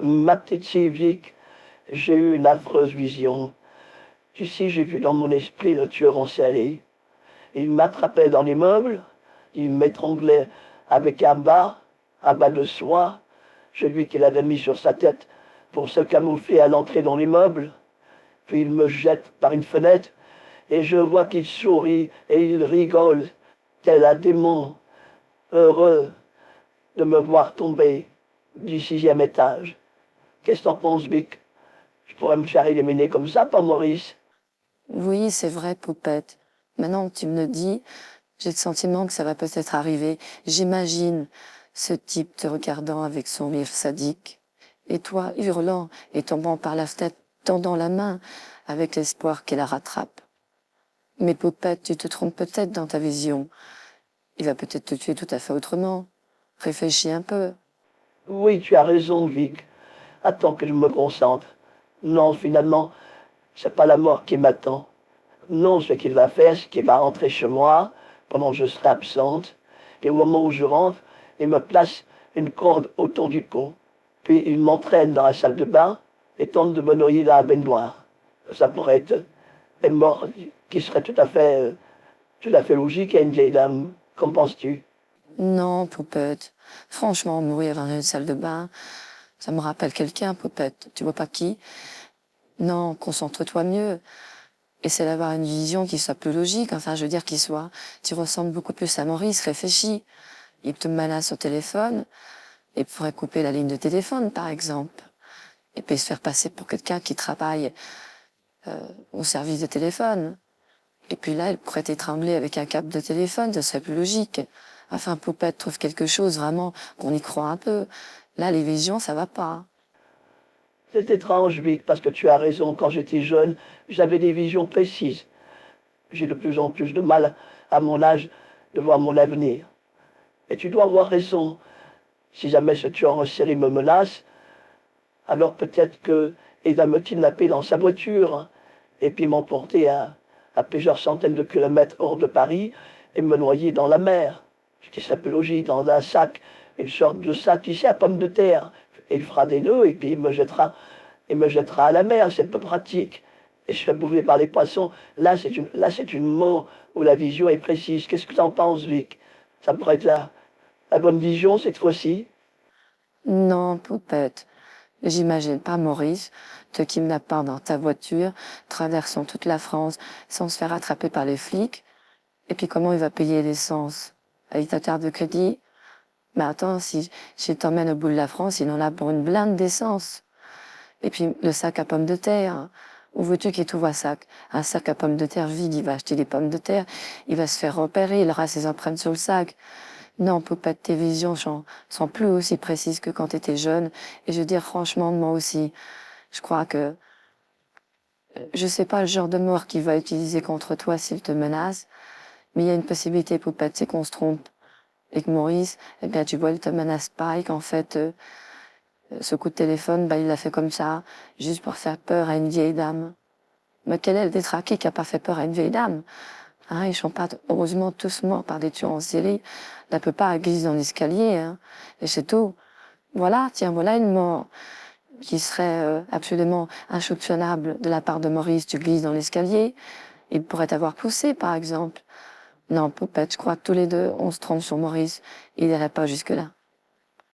Ma petite Sylvie, j'ai eu une affreuse vision. Tu sais, j'ai vu dans mon esprit le tueur en série. Il m'attrapait dans les meubles, il m'étranglait avec un bas de soie, celui qu'il avait mis sur sa tête pour se camoufler à l'entrée dans l'immeuble. Puis il me jette par une fenêtre et je vois qu'il sourit et il rigole, tel un démon, heureux de me voir tomber du 6e étage. Qu'est-ce que t'en penses, Vic? Je pourrais me faire éliminer comme ça par Maurice. Oui, c'est vrai, Poupette. Maintenant que tu me le dis, j'ai le sentiment que ça va peut-être arriver. J'imagine ce type te regardant avec son rire sadique. Et toi, hurlant et tombant par la fenêtre, tendant la main, avec l'espoir qu'elle la rattrape. Mais Poupette, tu te trompes peut-être dans ta vision. Il va peut-être te tuer tout à fait autrement. Réfléchis un peu. Oui, tu as raison, Vic. Attends que je me concentre. Non, finalement, c'est pas la mort qui m'attend. Non, ce qu'il va faire, c'est qu'il va rentrer chez moi pendant que je serai absente. Et au moment où je rentre, il me place une corde autour du cou. Puis il m'entraîne dans la salle de bain et tente de me noyer dans la baignoire. Ça pourrait être une mort qui serait tout à fait logique à une vieille dame. Qu'en penses-tu? Non, Poupette. Franchement, mourir dans une salle de bain, ça me rappelle quelqu'un, Poupette. Tu vois pas qui? Non, concentre-toi mieux. Essaie d'avoir une vision qui soit plus logique, enfin, je veux dire, tu ressembles beaucoup plus à Maurice, réfléchis. Il te menace au téléphone, il pourrait couper la ligne de téléphone, par exemple. Et puis se faire passer pour quelqu'un qui travaille au service de téléphone. Et puis là, il pourrait t'étrangler avec un câble de téléphone, ce serait plus logique. Enfin, Poupette trouve quelque chose vraiment qu'on y croit un peu. Là, les visions, ça va pas. C'est étrange, Vic, parce que tu as raison. Quand j'étais jeune, j'avais des visions précises. J'ai de plus en plus de mal, à mon âge, de voir mon avenir. Et tu dois avoir raison. Si jamais ce tueur en série me menace, alors peut-être qu'il va me kidnapper dans sa voiture et puis m'emporter à plusieurs centaines de kilomètres hors de Paris et me noyer dans la mer. Ce qui serait plus logique, dans un sac, une sorte de sac, tu sais, à pommes de terre. Et il fera des nœuds et puis il me jettera à la mer, c'est peu pratique. Et je serai bouffé par les poissons. Là, c'est une mort où la vision est précise. Qu'est-ce que tu en penses, Vic? Ça pourrait être la bonne vision cette fois-ci? Non, Poupette. J'imagine pas Maurice te kidnappant dans ta voiture, traversant toute la France sans se faire attraper par les flics. Et puis comment il va payer l'essence? Avec ta carte de crédit? Mais attends, si je t'emmène au bout de la France, il en a pour une blinde d'essence. Et puis le sac à pommes de terre. Où veux-tu qu'il trouve un sac? Un sac à pommes de terre vide, il va acheter des pommes de terre, il va se faire repérer, il aura ses empreintes sur le sac. Non, Poupette, tes visions sont plus aussi précises que quand t'étais jeune. Et je veux dire, franchement, moi aussi, je crois que je sais pas le genre de mort qu'il va utiliser contre toi s'il te menace, mais il y a une possibilité, Poupette, c'est qu'on se trompe. Et que Maurice, eh bien, tu vois, il te menace pas et qu'en fait, ce coup de téléphone, bah, il l'a fait comme ça, juste pour faire peur à une vieille dame. Mais quel est le détraqué qui a pas fait peur à une vieille dame? Hein, ils sont pas, heureusement, tous morts par des tueurs en série. La plupart glissent dans l'escalier, hein. Et c'est tout. Voilà, tiens, voilà une mort qui serait absolument insoupçonnable de la part de Maurice. Tu glisses dans l'escalier, il pourrait t'avoir poussé, par exemple. Non, Poupette, je crois que tous les deux, on se trompe sur Maurice. Il n'irait pas jusque-là.